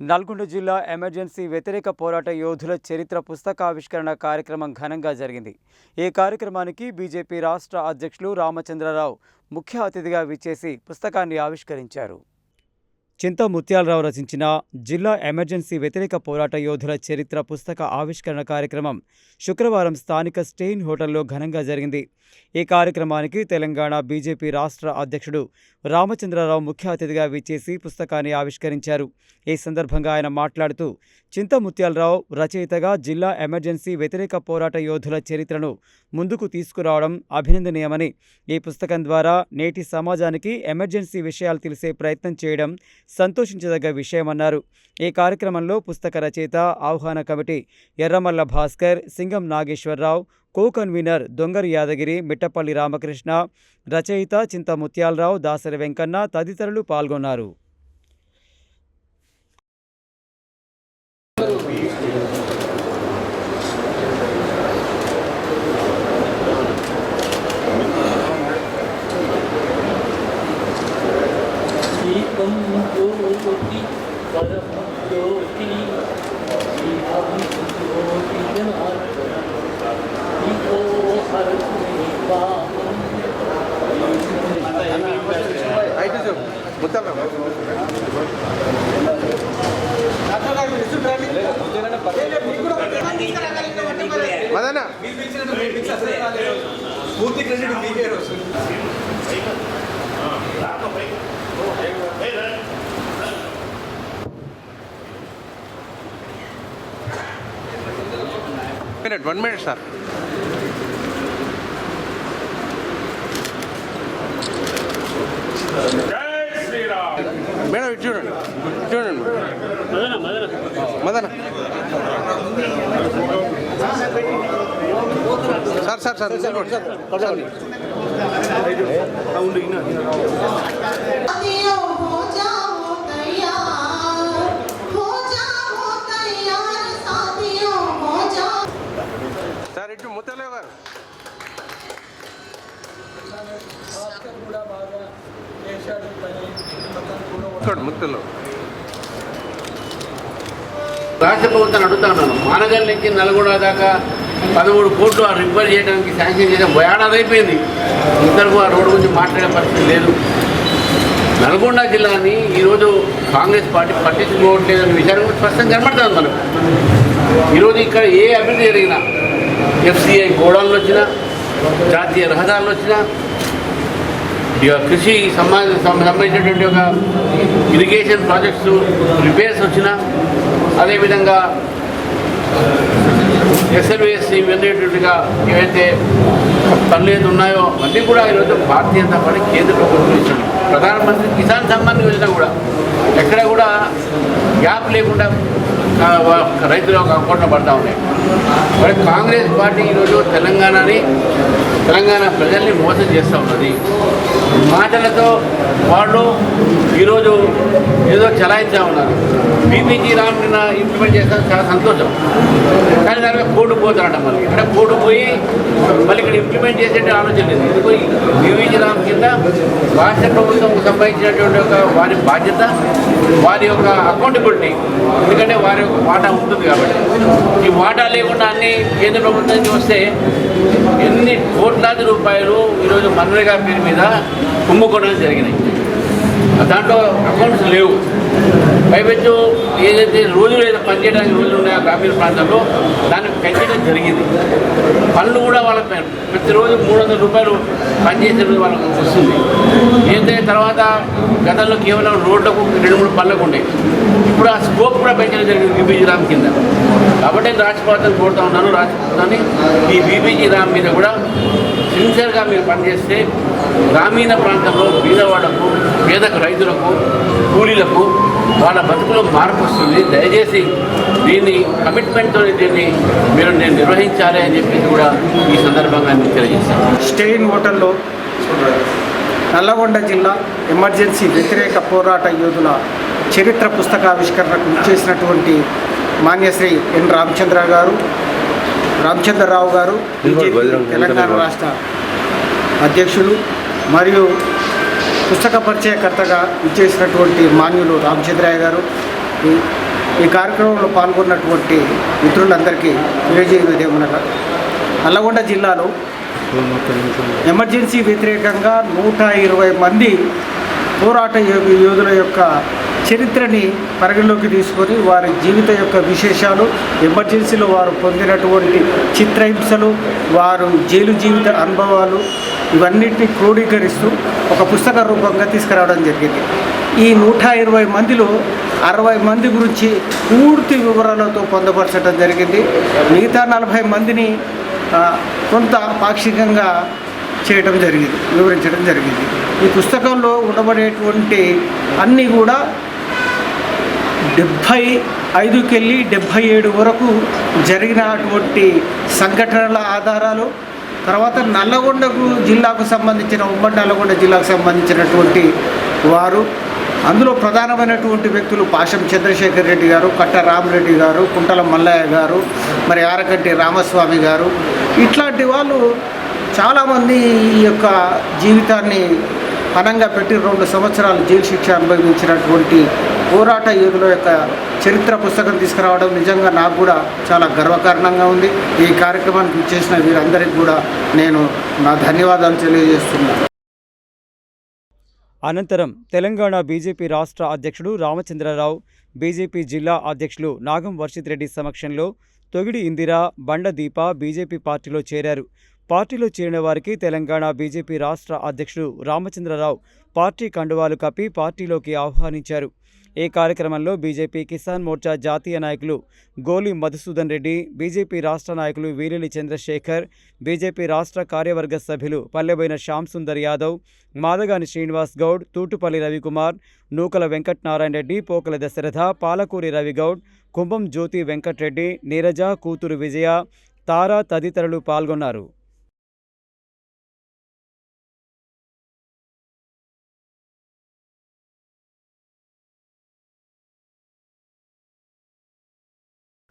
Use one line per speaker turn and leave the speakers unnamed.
నల్గొండ జిల్లా ఎమర్జెన్సీ వ్యతిరేక పోరాట యోధుల చరిత్ర పుస్తకావిష్కరణ కార్యక్రమం ఘనంగా జరిగింది. ఈ కార్యక్రమానికి బీజేపీ రాష్ట్ర అధ్యక్షులు రామచంద్రరావు ముఖ్య అతిథిగా విచ్చేసి పుస్తకాన్ని ఆవిష్కరించారు. చింత ముత్యాలరావు రచించిన జిల్లా ఎమర్జెన్సీ వ్యతిరేక పోరాట యోధుల చరిత్ర పుస్తక ఆవిష్కరణ కార్యక్రమం శుక్రవారం స్థానిక స్టెయిన్ హోటల్లో ఘనంగా జరిగింది. ఈ కార్యక్రమానికి తెలంగాణ బీజేపీ రాష్ట్ర అధ్యక్షుడు రామచంద్రరావు ముఖ్య అతిథిగా విచ్చేసి పుస్తకాన్ని ఆవిష్కరించారు. ఈ సందర్భంగా ఆయన మాట్లాడుతూ చింత ముత్యాలరావు రచయితగా జిల్లా ఎమర్జెన్సీ వ్యతిరేక పోరాట యోధుల చరిత్రను ముందుకు తీసుకురావడం అభినందనీయమని, ఈ పుస్తకం ద్వారా నేటి సమాజానికి ఎమర్జెన్సీ విషయాలు తెలిసే ప్రయత్నం చేయడం సంతోషించదగ్గ విషయమన్నారు. ఈ కార్యక్రమంలో పుస్తక రచయిత, ఆహ్వాన committee Erramalla Bhaskar, Singam Nageswara Rao, co convener Dongari Yadagiri, Mittapalli Ramakrishna, రచయిత చింత ముత్యాలరావు, దాసరి వెంకన్న తదితరులు పాల్గొన్నారు.
పూర్తి క్రెడిట్ మీకే వస్తుంది. One minute sir. మేడం ఇటు చూడండి, చూడండి మదన సార్ సార్ సార్ సార్ ఇటు ముత్తలే గారు ముత్తలో
రాష్ట్ర ప్రభుత్వాన్ని అడుగుతా ఉన్నాను. మానగల్ నుంచి నల్గొండ దాకా 13 కోట్లు ఆ రిపేర్ చేయడానికి శాంక్షన్ చేసాం. ఏడాది అయిపోయింది, ఇంతవరకు ఆ రోడ్డు గురించి మాట్లాడే పరిస్థితి లేదు. నల్గొండ జిల్లాని ఈరోజు కాంగ్రెస్ పార్టీ పట్టించుకోవట్లేదనే విషయాన్ని స్పష్టంగా కనబడుతుంది మనకు. ఈరోజు ఇక్కడ ఏ అభివృద్ధి జరిగినా, ఎఫ్సిఐ గోడౌన్లు వచ్చినా, జాతీయ రహదారులు వచ్చినా, కృషి సంబంధించినటువంటి ఒక ఇరిగేషన్ ప్రాజెక్ట్స్ రిపేర్స్ వచ్చినా, అదేవిధంగా ఎస్ఎల్విఎస్ ఇవన్నీగా ఏవైతే పనులు ఏది ఉన్నాయో అన్నీ కూడా ఈరోజు భారతీయ జనతా పార్టీ కేంద్ర ప్రభుత్వం ఇచ్చింది. ప్రధానమంత్రి కిసాన్ సమ్మాన్ యోజన కూడా ఎక్కడ కూడా గ్యాప్ లేకుండా రైతులు ఒక అకౌంట్లో పడతా ఉన్నాయి. మరి కాంగ్రెస్ పార్టీ ఈరోజు తెలంగాణ ప్రజల్ని మోసం చేస్తూ ఉన్నది. మాటలతో వాళ్ళు ఈరోజు ఏదో చలాయిస్తూ ఉన్నారు. బీపీజీ రామ్ని ఇంప్లిమెంట్ చేస్తాం, చాలా సంతోషం. కానీ దాని మీద కోర్టు పోతారట. మళ్ళీ ఇక్కడ కోర్టు పోయి మళ్ళీ ఇక్కడ ఇంప్లిమెంట్ చేసే ఆలోచన లేదు. ఎందుకు బీపీజీ రామ్ కింద రాష్ట్ర ప్రభుత్వం సంబంధించినటువంటి ఒక వారి బాధ్యత, వారి యొక్క అకౌంటబిలిటీ, ఎందుకంటే వారి యొక్క వాటా ఉంటుంది కాబట్టి. ఈ వాటా లేకుండా అన్ని కేంద్ర ప్రభుత్వం నుంచి వస్తే ఎన్ని కోట్లాది రూపాయలు ఈరోజు మన్రేగా పేరు మీద కుంభకోణాలు జరిగినాయి. దాంట్లో అకౌంట్స్ లేవు. పైపెచ్చు ఏదైతే రోజులు ఏదో పనిచేయడానికి రోజులు ఉన్నాయో గ్రామీణ ప్రాంతాల్లో దాన్ని పెంచడం జరిగింది. పనులు కూడా వాళ్ళకి ప్రతిరోజు 300 రూపాయలు పనిచేసే రోజు వాళ్ళకు వస్తుంది. ఏదైతే తర్వాత గతంలో కేవలం రోడ్లకు 2-3 పనులకు ఉండేవి. ఇప్పుడు ఆ స్కోప్ కూడా పెంచడం జరిగింది బీపీజీ రామ్ కింద. కాబట్టి రాష్ట్ర ప్రభుత్వాన్ని కోరుతా ఉన్నాను, రాష్ట్ర ప్రభుత్వాన్ని ఈ బీపీజీ రామ్ మీద కూడా సిన్సియర్గా మీరు పనిచేస్తే గ్రామీణ ప్రాంతంలో బీదవాళ్లకు, పేద రైతులకు, కూలీలకు వాళ్ళ బతుకులో మార్పు వస్తుంది. దయచేసి దీన్ని కమిట్మెంట్తో మీరు నిర్వహించాలి అని చెప్పేసి కూడా ఈ సందర్భంగా నేను తెలియజేస్తాను.
స్టెయిన్ హోటల్లో నల్లగొండ జిల్లా ఎమర్జెన్సీ వ్యతిరేక పోరాట యోధుల చరిత్ర పుస్తకావిష్కరణకు చేసినటువంటి మాన్యశ్రీ ఎన్ రామచంద్రరావు గారు తెలంగాణ రాష్ట్ర అధ్యక్షులు మరియు పుస్తక పరిచయకర్తగా ఇచ్చేసినటువంటి మాన్యులు రామచంద్రయ్య గారు, ఈ కార్యక్రమంలో పాల్గొన్నటువంటి మిత్రులందరికీ తెలియజేయదేమనగా నల్లగొండ జిల్లాలో ఎమర్జెన్సీ వ్యతిరేకంగా 120 మంది పోరాట యోధుల యొక్క చరిత్రని పరిగణలోకి తీసుకొని వారి జీవిత యొక్క విశేషాలు, ఎమర్జెన్సీలో వారు పొందినటువంటి చిత్రహింసలు, వారు జైలు జీవిత అనుభవాలు ఇవన్నిటిని క్రోడీకరిస్తూ ఒక పుస్తక రూపంగా తీసుకురావడం జరిగింది. ఈ 120 మందిలో 60 మంది గురించి పూర్తి వివరాలతో పొందపరచడం జరిగింది. మిగతా 40 మందిని కొంత పాక్షికంగా వివరించడం జరిగింది. ఈ పుస్తకంలో ఉండబడేటువంటి అన్నీ కూడా 75 కెళ్ళి 77 వరకు జరిగినటువంటి సంఘటనల ఆధారాలు, తర్వాత ఉమ్మడి నల్లగొండ జిల్లాకు సంబంధించినటువంటి వారు, అందులో ప్రధానమైనటువంటి వ్యక్తులు పాశం చంద్రశేఖర్ రెడ్డి గారు, కట్ట రామరెడ్డి గారు, కుంటల మల్లయ్య గారు, మరి ఆరకంటి రామస్వామి గారు, ఇట్లాంటి వాళ్ళు చాలామంది ఈ యొక్క జీవితాన్ని పణంగా పెట్టి 2 సంవత్సరాలు జైలు శిక్ష అనుభవించినటువంటి పోరాట యోధుల యొక్క చరిత్ర పుస్తకం తీసుకురావడం నిజంగా నాకు కూడా చాలా గర్వకారణంగా ఉంది. ఈ కార్యక్రమానికి ఇచ్చేసిన వీరందరికీ కూడా నేను నా ధన్యవాదాలు తెలియజేస్తున్నాను.
అనంతరం తెలంగాణ బీజేపీ రాష్ట్ర అధ్యక్షుడు రామచంద్రరావు, బీజేపీ జిల్లా అధ్యక్షులు నాగం వర్షిత్ రెడ్డి సమక్షంలో తొగిడి ఇందిరా, బండ దీప బీజేపీ పార్టీలో చేరారు. పార్టీలో చేరిన వారికి తెలంగాణ బీజేపీ రాష్ట్ర అధ్యక్షుడు రామచంద్రరావు పార్టీ కండువాలు కప్పి పార్టీలోకి ఆహ్వానించారు. ఈ కార్యక్రమంలో బీజేపీ కిసాన్ మోర్చా జాతీయ నాయకులు గోలి మధుసూదన్ రెడ్డి, బీజేపీ రాష్ట్ర నాయకులు వీరెలి చంద్రశేఖర్, బీజేపీ రాష్ట్ర కార్యవర్గ సభ్యులు పల్లెబోయిన శ్యామ్ సుందర్ యాదవ్, మాదగాని శ్రీనివాస్ గౌడ్, తూటుపల్లి రవికుమార్, నూకల వెంకటనారాయణ రెడ్డి, పోకల దశరథ, పాలకూరి రవిగౌడ్, కుంభం జ్యోతి వెంకట్రెడ్డి, నీరజ, కూతురు విజయ, తారా తదితరులు పాల్గొన్నారు.